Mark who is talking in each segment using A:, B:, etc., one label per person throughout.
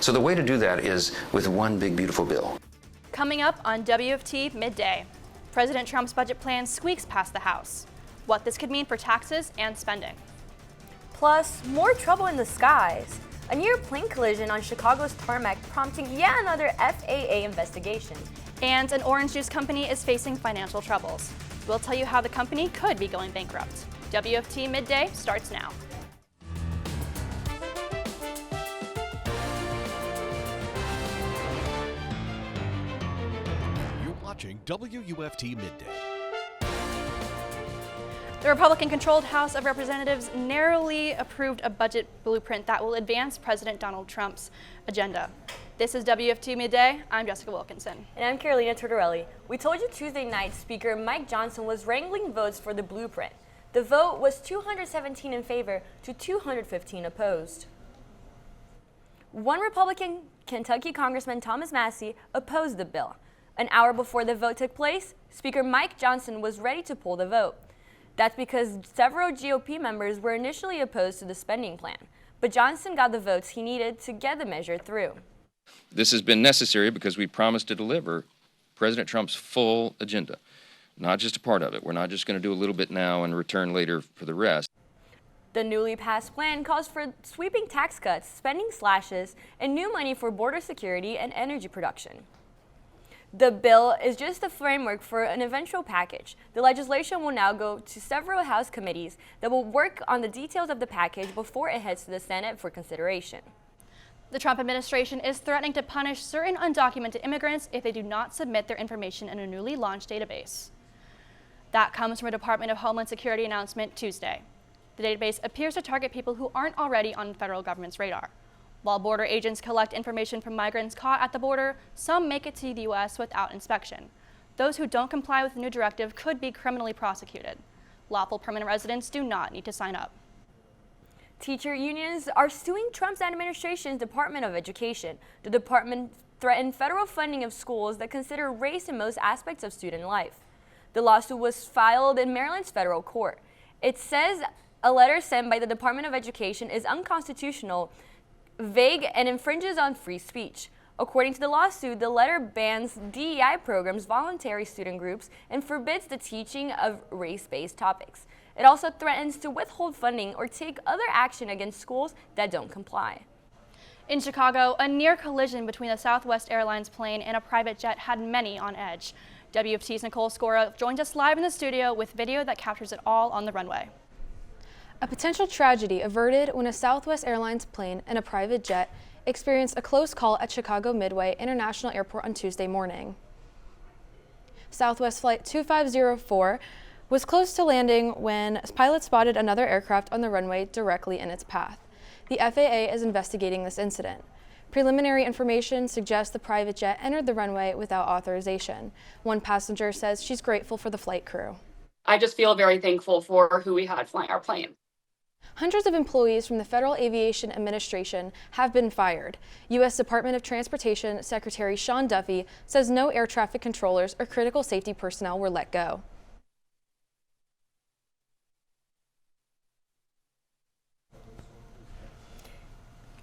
A: So the way to do that is with one big, beautiful bill.
B: Coming up on WFT Midday, President Trump's budget plan squeaks past the House. What this could mean for taxes and spending.
C: Plus, more trouble in the skies. A near-plane collision on Chicago's tarmac prompting yet another FAA investigation.
B: And an orange juice company is facing financial troubles. We'll tell you how the company could be going bankrupt. WFT Midday starts now.
D: You're watching WUFT Midday.
B: The Republican-controlled House of Representatives narrowly approved a budget blueprint that will advance President Donald Trump's agenda. This is WFT Midday. I'm Jesica Wilkinson.
C: And I'm Tortorelli. We told you Tuesday night Speaker Mike Johnson was wrangling votes for the blueprint. The vote was 217 in favor to 215 opposed. One Republican, Kentucky Congressman Thomas Massie, opposed the bill. An hour before the vote took place, Speaker Mike Johnson was ready to pull the vote. That's because several GOP members were initially opposed to the spending plan, but Johnson got the votes he needed to get the measure through.
E: This has been necessary because we promised to deliver President Trump's full agenda, not just a part of it. We're not just going to do a little bit now and return later for the rest.
C: The newly passed plan calls for sweeping tax cuts, spending slashes, and new money for border security and energy production. The bill is just the framework for an eventual package. The legislation will now go to several House committees that will work on the details of the package before it heads to the Senate for consideration.
B: The Trump administration is threatening to punish certain undocumented immigrants if they do not submit their information in a newly launched database. That comes from a Department of Homeland Security announcement Tuesday. The database appears to target people who aren't already on the federal government's radar. While border agents collect information from migrants caught at the border, some make it to the U.S. without inspection. Those who don't comply with the new directive could be criminally prosecuted. Lawful permanent residents do not need to sign up.
C: Teacher unions are suing Trump's administration's Department of Education. The department threatened federal funding of schools that consider race in most aspects of student life. The lawsuit was filed in Maryland's federal court. It says a letter sent by the Department of Education is unconstitutional, vague, and infringes on free speech. According to the lawsuit, the letter bans DEI programs, voluntary student groups, and forbids the teaching of race-based topics. It also threatens to withhold funding or take other action against schools that don't comply.
B: In Chicago, a near collision between a Southwest Airlines plane and a private jet had many on edge. WFT's Nicole Scura joins us live in the studio with video that captures it all on the runway.
F: A potential tragedy averted when a Southwest Airlines plane and a private jet experienced a close call at Chicago Midway International Airport on Tuesday morning. Southwest Flight 2504 was close to landing when pilots spotted another aircraft on the runway directly in its path. The FAA is investigating this incident. Preliminary information suggests the private jet entered the runway without authorization. One passenger says she's grateful for the flight crew.
G: I just feel very thankful for who we had flying our plane.
F: Hundreds of employees from the Federal Aviation Administration have been fired. U.S. Department of Transportation Secretary Sean Duffy says no air traffic controllers or critical safety personnel were let go.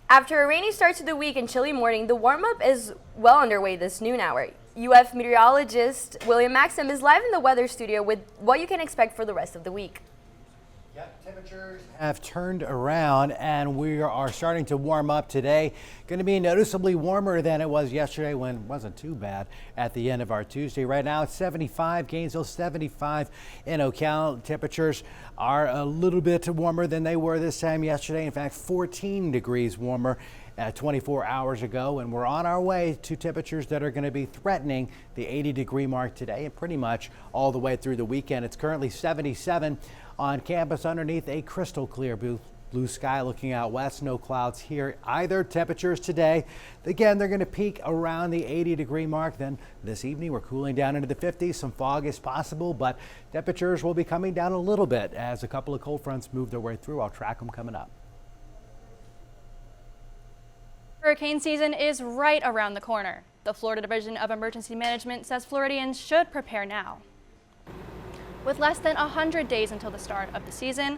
C: After a rainy start to the week and chilly morning, the warm-up is well underway this noon hour. UF meteorologist William Maxham is live in the weather studio with what you can expect for the rest of the week.
H: Yep, temperatures have turned around and we are starting to warm up today. Going to be noticeably warmer than it was yesterday when it wasn't too bad at the end of our Tuesday. Right now it's 75, Gainesville 75 in Ocala. Temperatures are a little bit warmer than they were this time yesterday. In fact, 14 degrees warmer 24 hours ago, and we're on our way to temperatures that are going to be threatening the 80-degree mark today and pretty much all the way through the weekend. It's currently 77 on campus underneath a crystal clear blue sky looking out west. No clouds here either. Temperatures today, again, they're going to peak around the 80-degree mark. Then this evening we're cooling down into the 50s. Some fog is possible, but temperatures will be coming down a little bit as a couple of cold fronts move their way through. I'll track them coming up.
B: Hurricane season is right around the corner. The Florida Division of Emergency Management says Floridians should prepare now. With less than 100 days until the start of the season,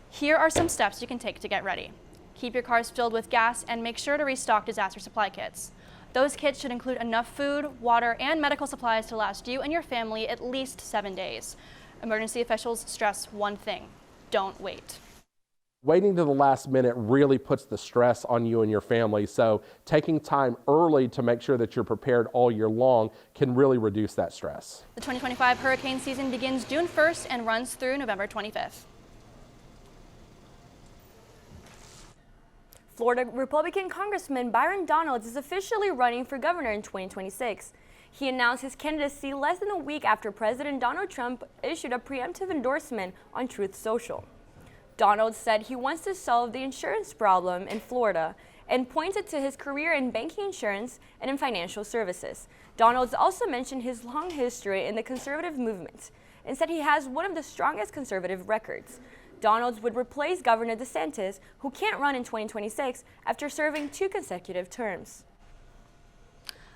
B: here are some steps you can take to get ready. Keep your cars filled with gas and make sure to restock disaster supply kits. Those kits should include enough food, water, and medical supplies to last you and your family at least 7 days. Emergency officials stress one thing: don't wait.
I: Waiting to the last minute really puts the stress on you and your family, so taking time early to make sure that you're prepared all year long can really reduce that stress.
B: The 2025 hurricane season begins June 1st and runs through November 25th.
C: Florida Republican Congressman Byron Donalds is officially running for governor in 2026. He announced his candidacy less than a week after President Donald Trump issued a preemptive endorsement on Truth Social. Donalds said he wants to solve the insurance problem in Florida and pointed to his career in banking, insurance, and in financial services. Donalds also mentioned his long history in the conservative movement and said he has one of the strongest conservative records. Donalds would replace Governor DeSantis, who can't run in 2026 after serving 2 consecutive terms.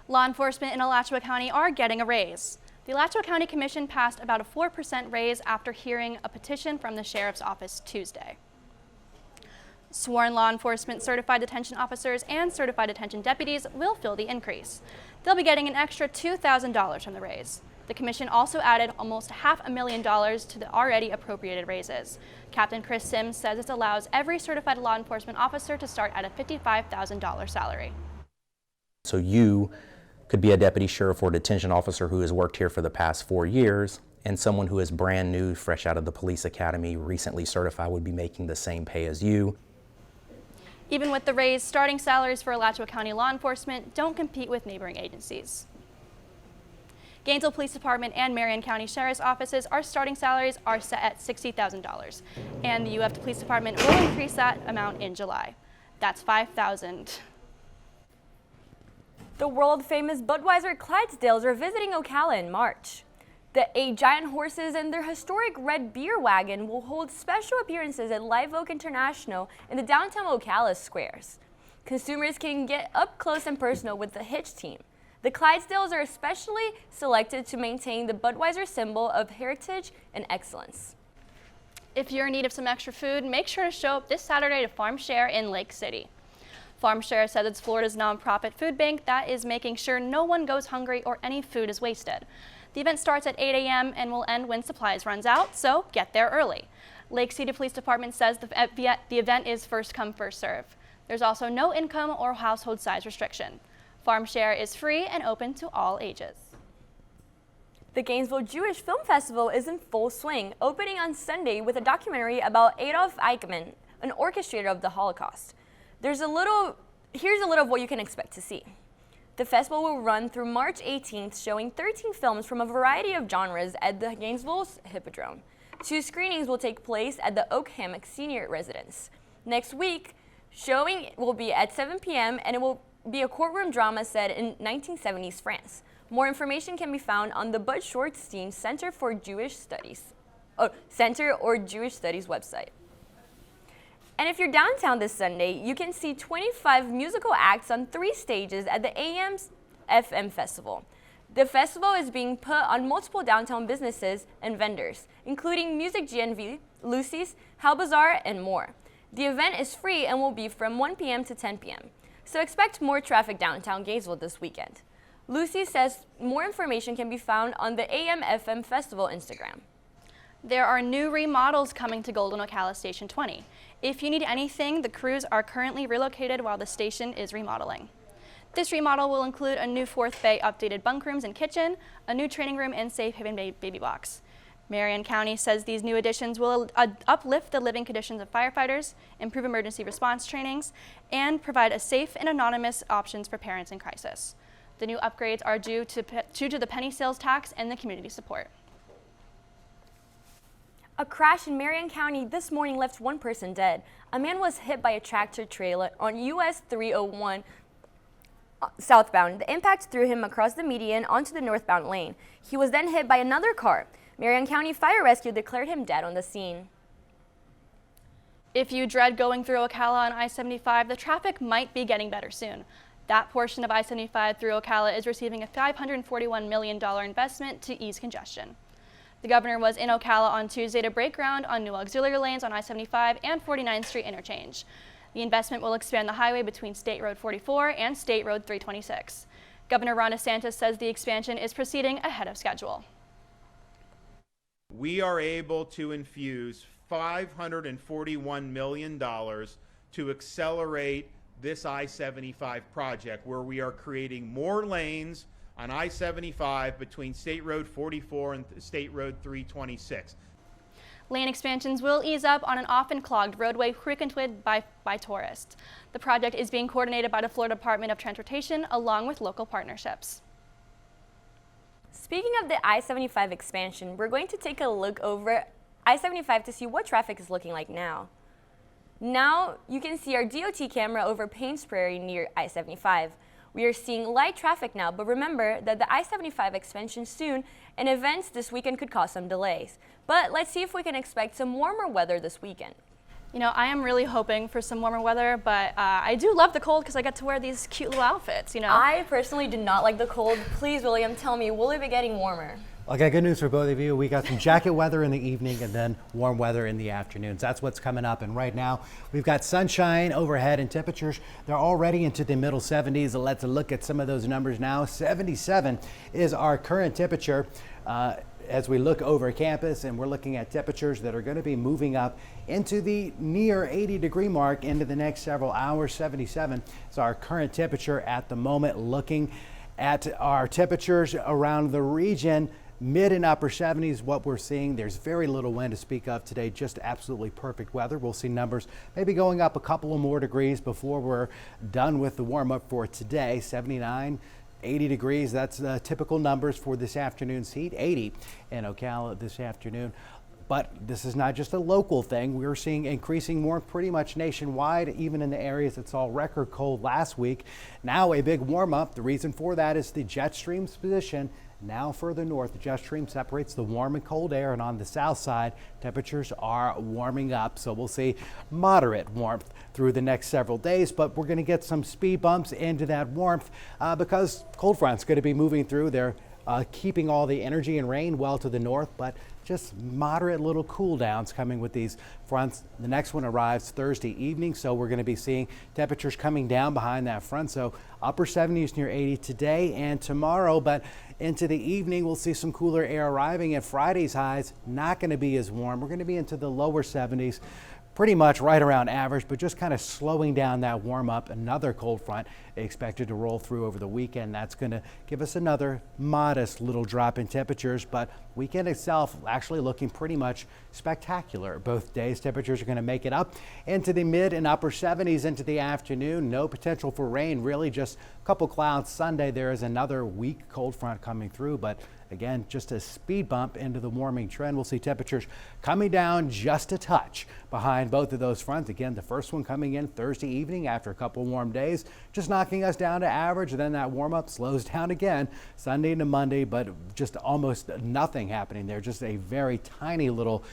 B: Law enforcement in Alachua County are getting a raise. The Alachua County Commission passed about a 4% raise after hearing a petition from the Sheriff's Office Tuesday. Sworn law enforcement certified detention officers and certified detention deputies will fill the increase. They'll be getting an extra $2,000 from the raise. The Commission also added almost $500,000 to the already appropriated raises. Captain Chris Sims says this allows every certified law enforcement officer to start at a $55,000 salary.
J: So you could be a deputy sheriff or detention officer who has worked here for the past 4 years, and someone who is brand new, fresh out of the police academy, recently certified, would be making the same pay as you.
B: Even with the raise, starting salaries for Alachua County law enforcement don't compete with neighboring agencies. Gainesville Police Department and Marion County Sheriff's offices, our starting salaries are set at $60,000, and the UFT Police Department will increase that amount in July. That's $5,000.
C: The world-famous Budweiser Clydesdales are visiting Ocala in March. The 8 giant horses and their historic red beer wagon will hold special appearances at Live Oak International in the downtown Ocala squares. Consumers can get up close and personal with the Hitch team. The Clydesdales are especially selected to maintain the Budweiser symbol of heritage and excellence.
B: If you're in need of some extra food, make sure to show up this Saturday to Farm Share in Lake City. Farm Share says it's Florida's nonprofit food bank that is making sure no one goes hungry or any food is wasted. The event starts at 8 a.m. and will end when supplies runs out, so get there early. Lake City Police Department says the event is first come, first serve. There's also no income or household size restriction. Farm Share is free and open to all ages.
C: The Gainesville Jewish Film Festival is in full swing, opening on Sunday with a documentary about Adolf Eichmann, an orchestrator of the Holocaust. Here's a little of what you can expect to see. The festival will run through March 18th, showing 13 films from a variety of genres at the Gainesville's Hippodrome. 2 screenings will take place at the Oak Hammock Senior Residence. Next week, showing will be at 7 p.m. and it will be a courtroom drama set in 1970s France. More information can be found on the Bud Shortstein Center for Jewish Studies, Center or Jewish Studies website. And if you're downtown this Sunday, you can see 25 musical acts on 3 stages at the AM's FM Festival. The festival is being put on multiple downtown businesses and vendors, including Music GNV, Lucy's, Hal Bazaar, and more. The event is free and will be from 1 p.m. to 10 p.m. So expect more traffic downtown Gainesville this weekend. Lucy says more information can be found on the AM FM Festival Instagram.
B: There are new remodels coming to Golden Ocala Station 20. If you need anything, the crews are currently relocated while the station is remodeling. This remodel will include a new 4th bay updated bunk rooms and kitchen, a new training room, and safe haven baby box. Marion County says these new additions will uplift the living conditions of firefighters, improve emergency response trainings, and provide a safe and anonymous options for parents in crisis. The new upgrades are due to the penny sales tax and the community support.
C: A crash in Marion County this morning left 1 person dead. A man was hit by a tractor trailer on US 301 southbound. The impact threw him across the median onto the northbound lane. He was then hit by another car. Marion County Fire Rescue declared him dead on the scene.
B: If you dread going through Ocala on I-75, the traffic might be getting better soon. That portion of I-75 through Ocala is receiving a $541 million investment to ease congestion. The governor was in Ocala on Tuesday to break ground on new auxiliary lanes on I-75 and 49th Street interchange. The investment will expand the highway between State Road 44 and State Road 326. Governor Ron DeSantis says the expansion is proceeding ahead of schedule.
K: We are able to infuse $541 million to accelerate this I-75 project, where we are creating more lanes on I-75 between State Road 44 and State Road 326.
B: Lane expansions will ease up on an often clogged roadway frequented by tourists. The project is being coordinated by the Florida Department of Transportation along with local partnerships.
C: Speaking of the I-75 expansion, we're going to take a look over I-75 to see what traffic is looking like now. Now you can see our DOT camera over Paynes Prairie near I-75. We are seeing light traffic now, but remember that the I-75 expansion soon and events this weekend could cause some delays. But let's see if we can expect some warmer weather this weekend.
B: You know, I am really hoping for some warmer weather, but I do love the cold because I get to wear these cute little outfits, you know.
C: I personally do not like the cold. Please, William, tell me, will it be getting warmer?
H: Okay, good news for both of you. We got some jacket weather in the evening and then warm weather in the afternoons. That's what's coming up. And right now we've got sunshine overhead and temperatures. They're already into the middle 70s. Let's look at some of those numbers now. 77 is our current temperature. As we look over campus, and we're looking at temperatures that are going to be moving up into the near 80-degree mark into the next several hours. 77 is our current temperature at the moment. Looking at our temperatures around the region, mid and upper 70s, what we're seeing. There's very little wind to speak of today, just absolutely perfect weather. We'll see numbers maybe going up a couple of more degrees before we're done with the warm up for today. 79. 80 degrees, that's the typical numbers for this afternoon's heat. 80 in Ocala this afternoon. But this is not just a local thing. We're seeing increasing warmth pretty much nationwide, even in the areas that saw record cold last week. Now a big warm up. The reason for that is the jet stream's position. Now further north, the jet stream separates the warm and cold air, and on the south side, temperatures are warming up. So we'll see moderate warmth through the next several days, but we're going to get some speed bumps into that warmth because cold front's going to be moving through there. Keeping all the energy and rain well to the north, but just moderate little cool downs coming with these fronts. The next one arrives Thursday evening, so we're going to be seeing temperatures coming down behind that front. So upper 70s near 80 today and tomorrow, but into the evening we'll see some cooler air arriving, and Friday's highs not going to be as warm. We're going to be into the lower 70s. Pretty much right around average, but just kind of slowing down that warm up. Another cold front expected to roll through over the weekend. That's going to give us another modest little drop in temperatures, but weekend itself actually looking pretty much spectacular. Both days temperatures are going to make it up into the mid and upper 70s into the afternoon. No potential for rain, really just a couple clouds. Sunday there is another weak cold front coming through, but again, just a speed bump into the warming trend. We'll see temperatures coming down just a touch behind both of those fronts. Again, the first one coming in Thursday evening after a couple warm days, just knocking us down to average. Then that warm up slows down again Sunday into Monday, but just almost nothing happening there. Just a very tiny little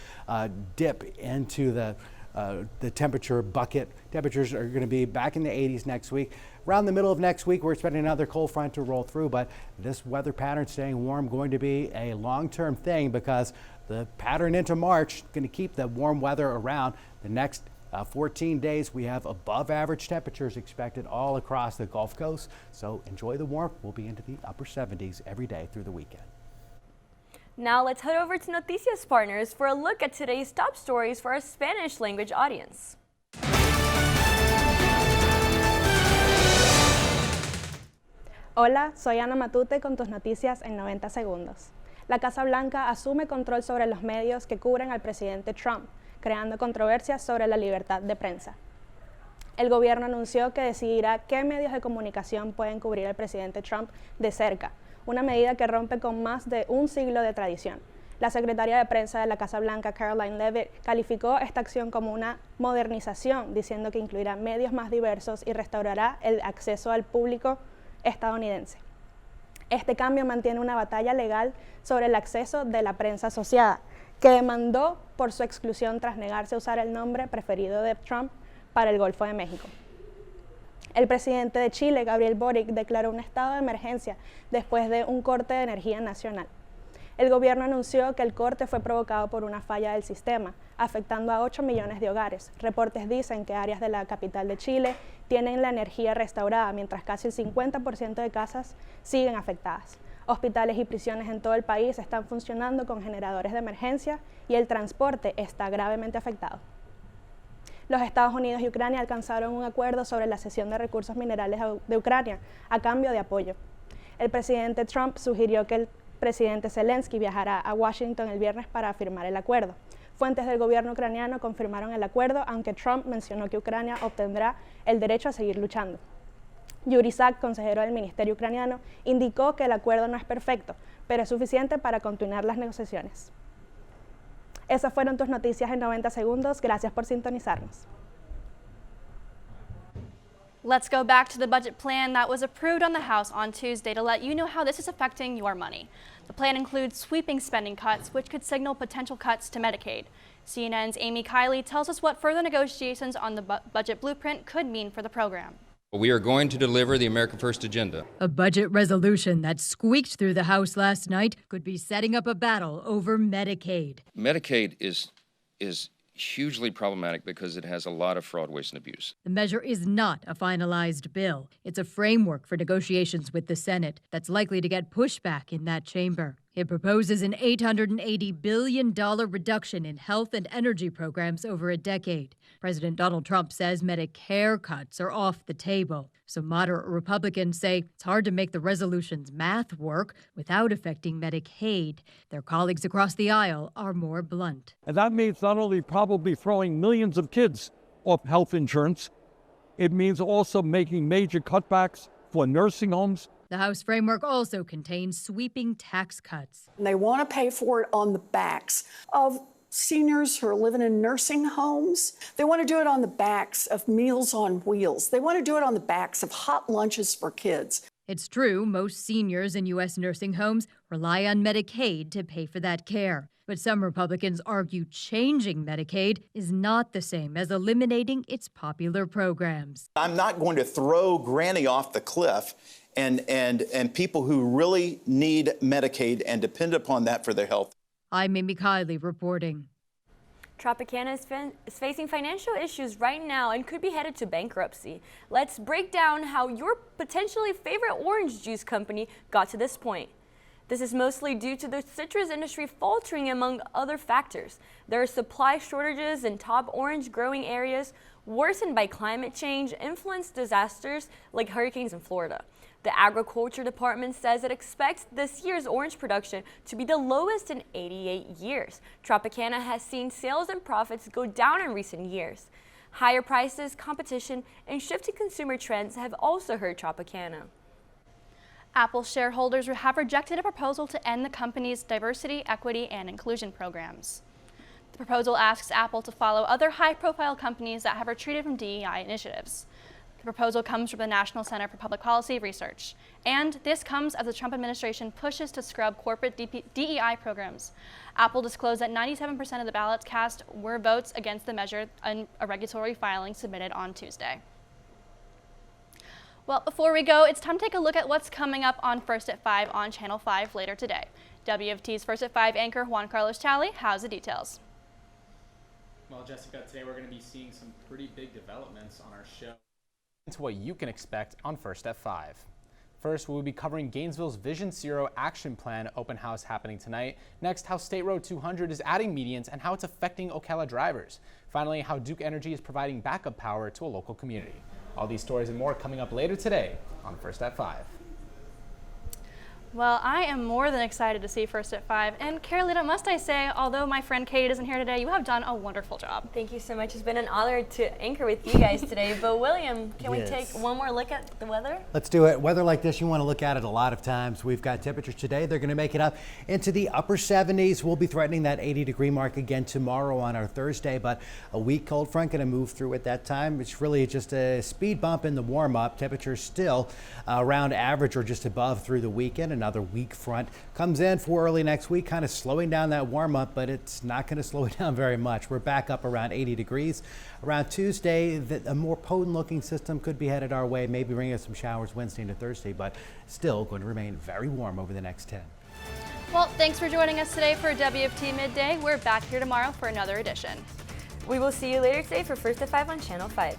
H: dip into the temperature bucket. Temperatures are going to be back in the 80s next week. Around the middle of next week, we're expecting another cold front to roll through, but this weather pattern staying warm going to be a long-term thing because the pattern into March is going to keep the warm weather around. The next 14 days, we have above average temperatures expected all across the Gulf Coast. So enjoy the warmth. We'll be into the upper 70s every day through the weekend.
C: Now let's head over to Noticias Partners for a look at today's top stories for our Spanish language audience.
L: Hola, soy Ana Matute con tus noticias en 90 segundos. La Casa Blanca asume control sobre los medios que cubren al presidente Trump, creando controversias sobre la libertad de prensa. El gobierno anunció que decidirá qué medios de comunicación pueden cubrir al presidente Trump de cerca, una medida que rompe con más de un siglo de tradición. La secretaria de prensa de la Casa Blanca, Caroline Leavitt, calificó esta acción como una modernización, diciendo que incluirá medios más diversos y restaurará el acceso al público estadounidense. Este cambio mantiene una batalla legal sobre el acceso de la prensa asociada, que demandó por su exclusión tras negarse a usar el nombre preferido de Trump para el Golfo de México. El presidente de Chile, Gabriel Boric, declaró un estado de emergencia después de un corte de energía nacional. El gobierno anunció que el corte fue provocado por una falla del sistema, afectando a 8 millones de hogares. Reportes dicen que áreas de la capital de Chile tienen la energía restaurada, mientras casi el 50% de casas siguen afectadas. Hospitales y prisiones en todo el país están funcionando con generadores de emergencia y el transporte está gravemente afectado. Los Estados Unidos y Ucrania alcanzaron un acuerdo sobre la cesión de recursos minerales de Ucrania a cambio de apoyo. El presidente Trump sugirió que el presidente Zelensky viajará a Washington el viernes para firmar el acuerdo. Fuentes del gobierno ucraniano confirmaron el acuerdo, aunque Trump mencionó que Ucrania obtendrá el derecho a seguir luchando. Yuri Sak, consejero del ministerio ucraniano, indicó que el acuerdo no es perfecto, pero es suficiente para continuar las negociaciones. Esas fueron tus noticias en 90 segundos. Gracias por sintonizarnos.
B: Let's go back to the budget plan that was approved on the House on Tuesday to let you know how this is affecting your money. The plan includes sweeping spending cuts, which could signal potential cuts to Medicaid. CNN's Amy Kiley tells us what further negotiations on the budget blueprint could mean for the program.
E: We are going to deliver the America First agenda.
M: A budget resolution that squeaked through the House last night could be setting up a battle over Medicaid.
E: Medicaid is hugely problematic because it has a lot of fraud, waste, and abuse.
M: The measure is not a finalized bill. It's a framework for negotiations with the Senate that's likely to get pushback in that chamber. It proposes an $880 billion reduction in health and energy programs over a decade. President Donald Trump says Medicare cuts are off the table. So moderate Republicans say it's hard to make the resolution's math work without affecting Medicaid. Their colleagues across the aisle are more blunt.
N: And that means not only probably throwing millions of kids off health insurance, it means also making major cutbacks for nursing homes.
M: The House framework also contains sweeping tax cuts.
O: They want to pay for it on the backs of seniors who are living in nursing homes. They want to do it on the backs of Meals on Wheels. They want to do it on the backs of hot lunches for kids.
M: It's true, most seniors in U.S. nursing homes rely on Medicaid to pay for that care. But some Republicans argue changing Medicaid is not the same as eliminating its popular programs.
P: I'm not going to throw Granny off the cliff and people who really need Medicaid and depend upon that for their health.
M: I'm Amy Kiley reporting.
C: Tropicana is facing financial issues right now and could be headed to bankruptcy. Let's break down how your potentially favorite orange juice company got to this point. This is mostly due to the citrus industry faltering among other factors. There are supply shortages in top orange growing areas, worsened by climate change, influenced disasters like hurricanes in Florida. The Agriculture Department says it expects this year's orange production to be the lowest in 88 years. Tropicana has seen sales and profits go down in recent years. Higher prices, competition, and shifting consumer trends have also hurt Tropicana.
B: Apple shareholders have rejected a proposal to end the company's diversity, equity, and inclusion programs. The proposal asks Apple to follow other high-profile companies that have retreated from DEI initiatives. The proposal comes from the National Center for Public Policy Research, and this comes as the Trump administration pushes to scrub corporate DEI programs. Apple disclosed that 97% of the ballots cast were votes against the measure in a regulatory filing submitted on Tuesday. Well, before we go, it's time to take a look at what's coming up on First at 5 on Channel 5 later today. WFT's First at 5 anchor Juan Carlos Chali has the details.
Q: Well, Jessica, today we're going to be seeing some pretty big developments on our show. To what you can expect on First at 5. First, we'll be covering Gainesville's Vision Zero Action Plan open house happening tonight. Next, how State Road 200 is adding medians and how it's affecting Ocala drivers. Finally, how Duke Energy is providing backup power to a local community. All these stories and more coming up later today on First at 5.
B: Well, I am more than excited to see First at 5. And Carolina, must I say, although my friend Kate isn't here today, you have done a wonderful job.
C: Thank you so much. It's been an honor to anchor with you guys today. But William, can we take one more look at the weather?
H: Let's do it. Weather like this, you want to look at it a lot of times. We've got temperatures today. They're going to make it up into the upper 70s. We'll be threatening that 80-degree mark again tomorrow on our Thursday, but a weak cold front going to move through at that time. It's really just a speed bump in the warm-up. Temperatures still around average or just above through the weekend. Another weak front comes in for early next week, kind of slowing down that warm-up, but it's not going to slow it down very much. We're back up around 80 degrees. Around Tuesday, a more potent-looking system could be headed our way, maybe bringing us some showers Wednesday into Thursday, but still going to remain very warm over the next 10.
B: Well, thanks for joining us today for WFT Midday. We're back here tomorrow for another edition.
C: We will see you later today for First at 5 on Channel 5.